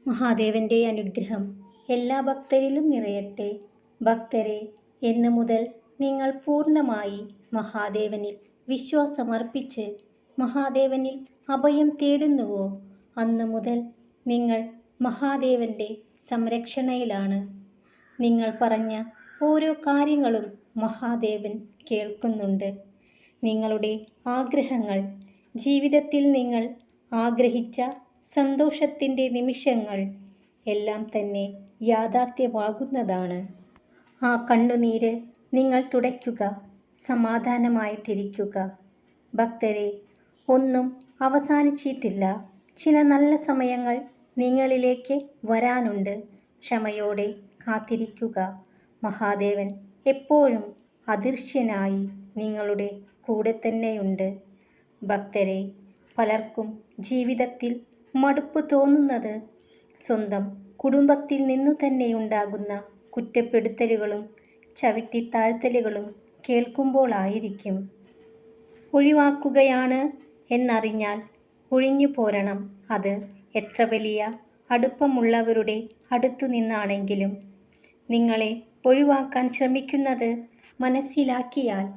മഹാദേവന്റെ അനുഗ്രഹം എല്ലാ ഭക്തരിലും നിറയട്ടെ. ഭക്തരെ, എന്ന് മുതൽ നിങ്ങൾ പൂർണ്ണമായി മഹാദേവനിൽ വിശ്വാസമർപ്പിച്ച് മഹാദേവനിൽ അഭയം തേടുന്നുവോ, അന്നു മുതൽ നിങ്ങൾ മഹാദേവന്റെ സംരക്ഷണയിലാണ്. നിങ്ങൾ പറഞ്ഞ ഓരോ കാര്യങ്ങളും മഹാദേവൻ കേൾക്കുന്നുണ്ട്. നിങ്ങളുടെ ആഗ്രഹങ്ങൾ, ജീവിതത്തിൽ നിങ്ങൾ ആഗ്രഹിച്ച സന്തോഷത്തിൻ്റെ നിമിഷങ്ങൾ എല്ലാം തന്നെ യാഥാർത്ഥ്യമാകുന്നതാണ്. ആ കണ്ണുനീര് നിങ്ങൾ തുടയ്ക്കുക, സമാധാനമായിട്ടിരിക്കുക. ഭക്തരെ, ഒന്നും അവസാനിച്ചിട്ടില്ല. ചില നല്ല സമയങ്ങൾ നിങ്ങളിലേക്ക് വരാനുണ്ട്. ക്ഷമയോടെ കാത്തിരിക്കുക. മഹാദേവൻ എപ്പോഴും അദൃശ്യനായി നിങ്ങളുടെ കൂടെ തന്നെയുണ്ട്. ഭക്തരെ, പലർക്കും ജീവിതത്തിൽ മടുപ്പ് തോന്നുന്നത് സ്വന്തം കുടുംബത്തിൽ നിന്നു തന്നെയുണ്ടാകുന്ന കുറ്റപ്പെടുത്തലുകളും ചവിട്ടിത്താഴ്ത്തലുകളും കേൾക്കുമ്പോഴായിരിക്കും. ഒഴിവാക്കുകയാണ് എന്നറിഞ്ഞാൽ ഒഴിഞ്ഞു പോരണം. അത് എത്ര വലിയ അടുപ്പമുള്ളവരുടെ അടുത്തു നിന്നാണെങ്കിലും. നിങ്ങളെ ഒഴിവാക്കാൻ ശ്രമിക്കുന്നത് മനസ്സിലാക്കിയാൽ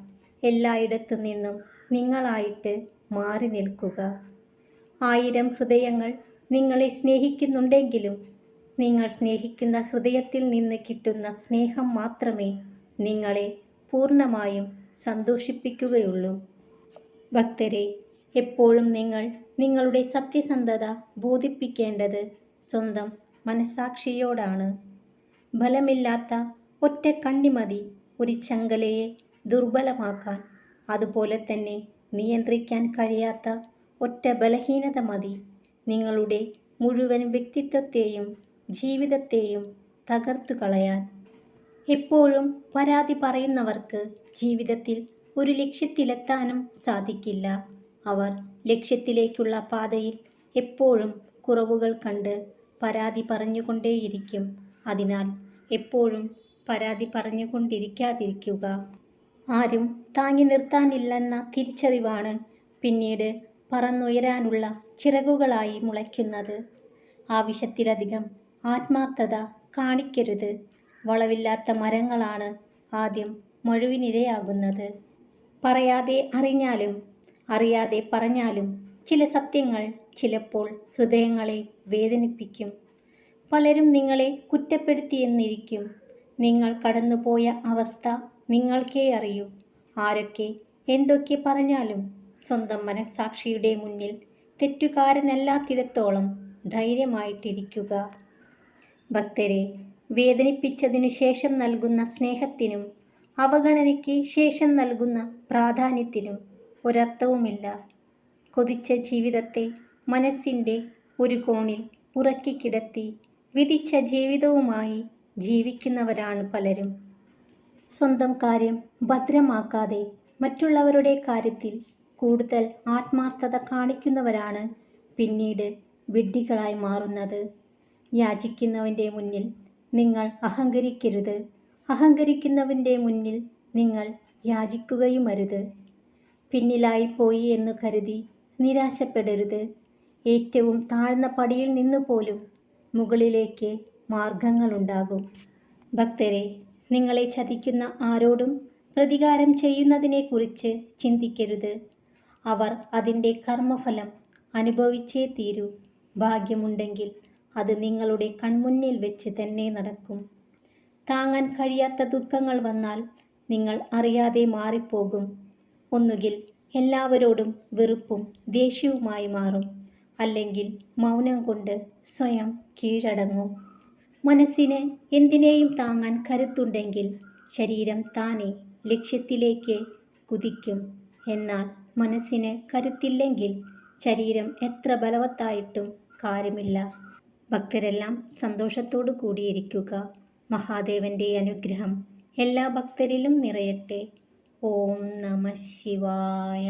എല്ലായിടത്തു നിന്നും നിങ്ങളായിട്ട് മാറി നിൽക്കുക. 1000 ഹൃദയങ്ങൾ നിങ്ങളെ സ്നേഹിക്കുന്നുണ്ടെങ്കിലും നിങ്ങൾ സ്നേഹിക്കുന്ന ഹൃദയത്തിൽ നിന്ന് കിട്ടുന്ന സ്നേഹം മാത്രമേ നിങ്ങളെ പൂർണ്ണമായും സന്തോഷിപ്പിക്കുകയുള്ളൂ. ഭക്തരെ, എപ്പോഴും നിങ്ങൾ നിങ്ങളുടെ സത്യസന്ധത ബോധിപ്പിക്കേണ്ടത് സ്വന്തം മനസ്സാക്ഷിയോടാണ്. ബലമില്ലാത്ത ഒറ്റ കണ്ണി മതി ഒരു ചങ്ങലയെ ദുർബലമാക്കാൻ. അതുപോലെ തന്നെ നിയന്ത്രിക്കാൻ കഴിയാത്ത ഒറ്റ ബലഹീനത മതി നിങ്ങളുടെ മുഴുവൻ വ്യക്തിത്വത്തെയും ജീവിതത്തെയും തകർത്തു കളയാൻ. എപ്പോഴും പരാതി പറയുന്നവർക്ക് ജീവിതത്തിൽ ഒരു ലക്ഷ്യത്തിലെത്താനും സാധിക്കില്ല. അവർ ലക്ഷ്യത്തിലേക്കുള്ള പാതയിൽ എപ്പോഴും കുറവുകൾ കണ്ട് പരാതി പറഞ്ഞുകൊണ്ടേയിരിക്കും. അതിനാൽ എപ്പോഴും പരാതി പറഞ്ഞുകൊണ്ടിരിക്കാതിരിക്കുക. ആരും താങ്ങി നിർത്താനില്ലെന്ന തിരിച്ചറിവാണ് പിന്നീട് പറന്നുയരാനുള്ള ചിറകുകളായി മുളയ്ക്കുന്നത്. ആവശ്യത്തിലധികം ആത്മാർത്ഥത കാണിക്കരുത്. വളവില്ലാത്ത മരങ്ങളാണ് ആദ്യം മഴുവിനിരയാകുന്നത്. പറയാതെ അറിഞ്ഞാലും അറിയാതെ പറഞ്ഞാലും ചില സത്യങ്ങൾ ചിലപ്പോൾ ഹൃദയങ്ങളെ വേദനിപ്പിക്കും. പലരും നിങ്ങളെ കുറ്റപ്പെടുത്തിയെന്നിരിക്കും. നിങ്ങൾ കടന്നുപോയ അവസ്ഥ നിങ്ങൾക്കേ അറിയൂ. ആരൊക്കെ എന്തൊക്കെ പറഞ്ഞാലും സ്വന്തം മനസ്സാക്ഷിയുടെ മുന്നിൽ തെറ്റുകാരനല്ലാത്തിടത്തോളം ധൈര്യമായിട്ടിരിക്കുക. ഭക്തരെ, വേദനിപ്പിച്ചതിനു ശേഷം നൽകുന്ന സ്നേഹത്തിനും അവഗണനയ്ക്ക് ശേഷം നൽകുന്ന പ്രാധാന്യത്തിനും ഒരർത്ഥവുമില്ല. കൊതിച്ച ജീവിതത്തെ മനസ്സിൻ്റെ ഒരു കോണിൽ ഉറക്കിക്കിടത്തി വിധിച്ച ജീവിതവുമായി ജീവിക്കുന്നവരാണ് പലരും. സ്വന്തം കാര്യം ഭദ്രമാക്കാതെ മറ്റുള്ളവരുടെ കാര്യത്തിൽ കൂടുതൽ ആത്മാർത്ഥത കാണിക്കുന്നവരാണ് പിന്നീട് വിഡ്ഢികളായി മാറുന്നത്. യാചിക്കുന്നവൻ്റെ മുന്നിൽ നിങ്ങൾ അഹങ്കരിക്കരുത്. അഹങ്കരിക്കുന്നവൻ്റെ മുന്നിൽ നിങ്ങൾ യാചിക്കുകയുമരുത്. പിന്നിലായിപ്പോയി എന്നു കരുതി നിരാശപ്പെടരുത്. ഏറ്റവും താഴ്ന്ന പടിയിൽ നിന്നു പോലും മുകളിലേക്ക് മാർഗങ്ങളുണ്ടാകും. ഭക്തരെ, നിങ്ങളെ ചതിക്കുന്ന ആരോടും പ്രതികാരം ചെയ്യുന്നതിനെക്കുറിച്ച് ചിന്തിക്കരുത്. അവർ അതിൻ്റെ കർമ്മഫലം അനുഭവിച്ചേ തീരൂ. ഭാഗ്യമുണ്ടെങ്കിൽ അത് നിങ്ങളുടെ കൺമുന്നിൽ വെച്ച് തന്നെ നടക്കും. താങ്ങാൻ കഴിയാത്ത ദുഃഖങ്ങൾ വന്നാൽ നിങ്ങൾ അറിയാതെ മാറിപ്പോകും. ഒന്നുകിൽ എല്ലാവരോടും വെറുപ്പും ദേഷ്യവുമായി മാറും, അല്ലെങ്കിൽ മൗനം കൊണ്ട് സ്വയം കീഴടങ്ങും. മനസ്സിന് എന്തിനേയും താങ്ങാൻ കരുത്തുണ്ടെങ്കിൽ ശരീരം താനെ ലക്ഷ്യത്തിലേക്ക് കുതിക്കും. എന്നാൽ മനസ്സിന് കരുത്തില്ലെങ്കിൽ ശരീരം എത്ര ബലവത്തായിട്ടും കാര്യമില്ല. ഭക്തരെല്ലാം സന്തോഷത്തോടു കൂടിയിരിക്കുക. മഹാദേവന്റെ അനുഗ്രഹം എല്ലാ ഭക്തരിലും നിറയട്ടെ. ഓം നമഃ ശിവായ.